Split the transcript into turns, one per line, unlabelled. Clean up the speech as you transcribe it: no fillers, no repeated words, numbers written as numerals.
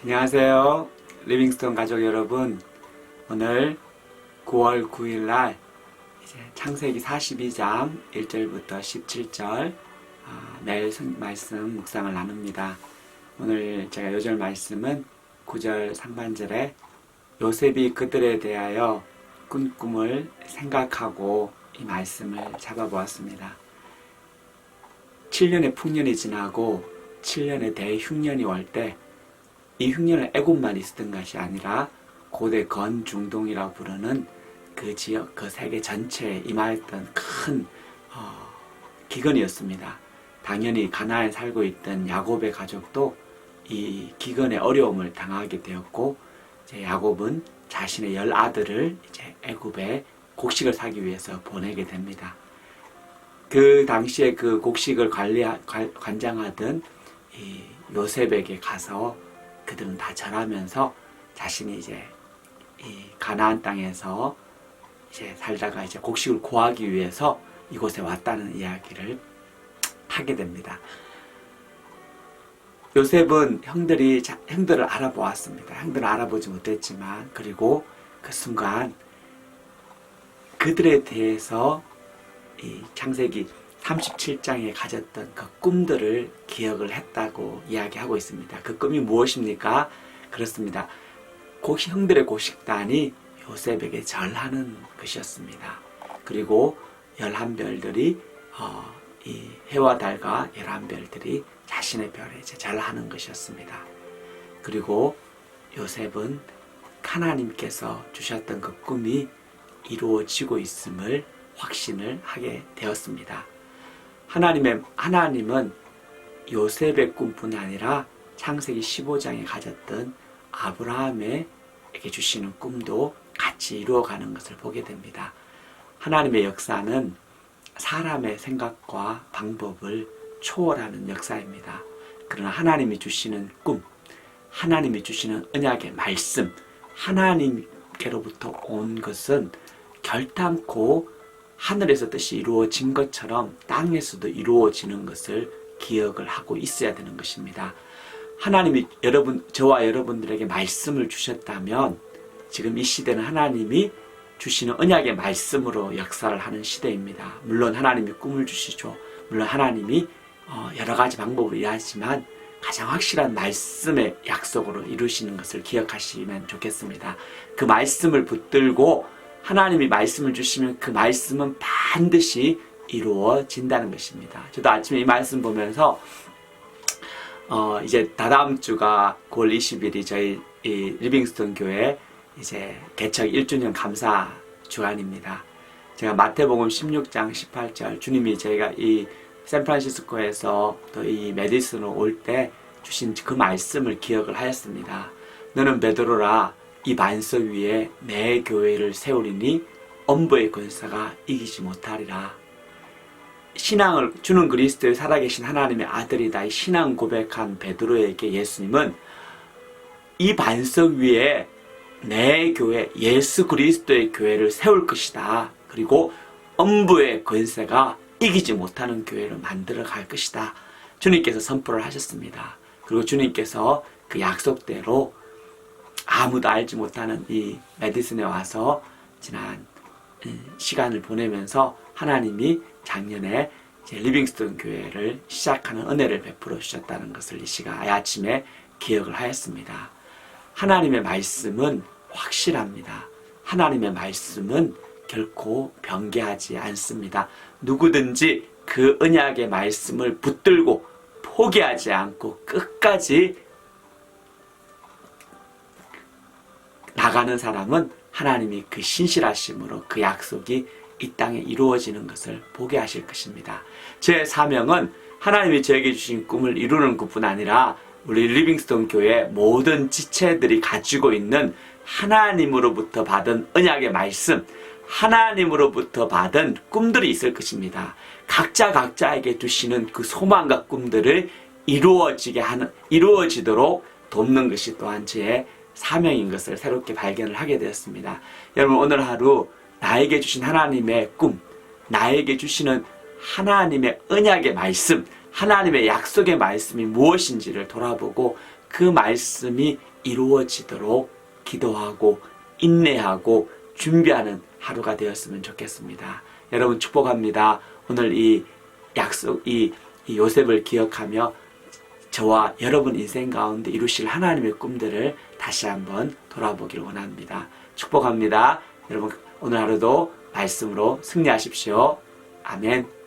안녕하세요. 리빙스톤 가족 여러분. 오늘 9월 9일 날 창세기 42장 1절부터 17절 매일 말씀 묵상을 나눕니다. 오늘 제가 요절 말씀은 9절 상반절에 요셉이 그들에 대하여 꾼 꿈을 생각하고 이 말씀을 잡아보았습니다. 7년의 풍년이 지나고 7년의 대흉년이 올 때 이 흉년은 애굽만 있었던 것이 아니라 고대 건중동이라고 부르는 그 지역, 그 세계 전체에 임하였던 큰 기근이었습니다. 당연히 가나안에 살고 있던 야곱의 가족도 이 기근의 어려움을 당하게 되었고, 이제 야곱은 자신의 10아들을 이제 애굽에 곡식을 사기 위해서 보내게 됩니다. 그 당시에 그 곡식을 관장하던 이 요셉에게 가서 그들은 다 절하면서 자신이 이제 이 가나안 땅에서 이제 살다가 이제 곡식을 구하기 위해서 이곳에 왔다는 이야기를 하게 됩니다. 요셉은 형들을 알아보았습니다. 형들을 알아보지 못했지만, 그리고 그 순간 그들에 대해서 이 창세기 37장에 가졌던 그 꿈들을 기억을 했다고 이야기하고 있습니다. 그 꿈이 무엇입니까? 그렇습니다. 형들의 곡식단이 요셉에게 절하는 것이었습니다. 그리고 11별들이 이 해와 달과 11별들이 자신의 별에 이제 절하는 것이었습니다. 그리고 요셉은 하나님께서 주셨던 그 꿈이 이루어지고 있음을 확신을 하게 되었습니다. 하나님은 요셉의 꿈뿐 아니라 창세기 15장에 가졌던 아브라함에게 주시는 꿈도 같이 이루어가는 것을 보게 됩니다. 하나님의 역사는 사람의 생각과 방법을 초월하는 역사입니다. 그러나 하나님이 주시는 꿈, 하나님이 주시는 언약의 말씀, 하나님께로부터 온 것은 결단코 하늘에서 뜻이 이루어진 것처럼 땅에서도 이루어지는 것을 기억을 하고 있어야 되는 것입니다. 하나님이 저와 여러분들에게 말씀을 주셨다면 지금 이 시대는 하나님이 주시는 언약의 말씀으로 역사를 하는 시대입니다. 물론 하나님이 꿈을 주시죠. 물론 하나님이 여러 가지 방법으로 일하지만 가장 확실한 말씀의 약속으로 이루시는 것을 기억하시면 좋겠습니다. 그 말씀을 붙들고 하나님이 말씀을 주시면 그 말씀은 반드시 이루어진다는 것입니다. 저도 아침에 이 말씀 보면서 이제 다다음 주가 9월 20일이 저희 이 리빙스톤 교회 이제 개척 1주년 감사 주간입니다. 제가 마태복음 16장 18절 주님이 저희가 이 샌프란시스코에서 또 이 메디슨으로 올 때 주신 그 말씀을 기억을 하였습니다. 너는 베드로라, 이 반석 위에 내 교회를 세우리니 엄부의 권세가 이기지 못하리라. 신앙을 주는 그리스도의 살아계신 하나님의 아들이다. 이 신앙 고백한 베드로에게 예수님은 이 반석 위에 내 교회, 예수 그리스도의 교회를 세울 것이다. 그리고 엄부의 권세가 이기지 못하는 교회를 만들어 갈 것이다. 주님께서 선포를 하셨습니다. 그리고 주님께서 그 약속대로 아무도 알지 못하는 이 메디슨에 와서 지난 시간을 보내면서 하나님이 작년에 이제 리빙스톤 교회를 시작하는 은혜를 베풀어 주셨다는 것을 이 아침에 기억을 하였습니다. 하나님의 말씀은 확실합니다. 하나님의 말씀은 결코 변개하지 않습니다. 누구든지 그 언약의 말씀을 붙들고 포기하지 않고 끝까지 나가는 사람은 하나님이 그 신실하심으로 그 약속이 이 땅에 이루어지는 것을 보게 하실 것입니다. 제 사명은 하나님이 저에게 주신 꿈을 이루는 것뿐 아니라 우리 리빙스톤 교회 모든 지체들이 가지고 있는 하나님으로부터 받은 언약의 말씀, 하나님으로부터 받은 꿈들이 있을 것입니다. 각자에게 주시는 그 소망과 꿈들을 이루어지도록 돕는 것이 또한 제 사명인 것을 새롭게 발견을 하게 되었습니다. 여러분, 오늘 하루 나에게 주신 하나님의 꿈, 나에게 주시는 하나님의 언약의 말씀, 하나님의 약속의 말씀이 무엇인지를 돌아보고 그 말씀이 이루어지도록 기도하고 인내하고 준비하는 하루가 되었으면 좋겠습니다. 여러분 축복합니다. 오늘 이 약속, 이 요셉을 기억하며 저와 여러분 인생 가운데 이루실 하나님의 꿈들을 다시 한번 돌아보기를 원합니다. 축복합니다. 여러분 오늘 하루도 말씀으로 승리하십시오. 아멘.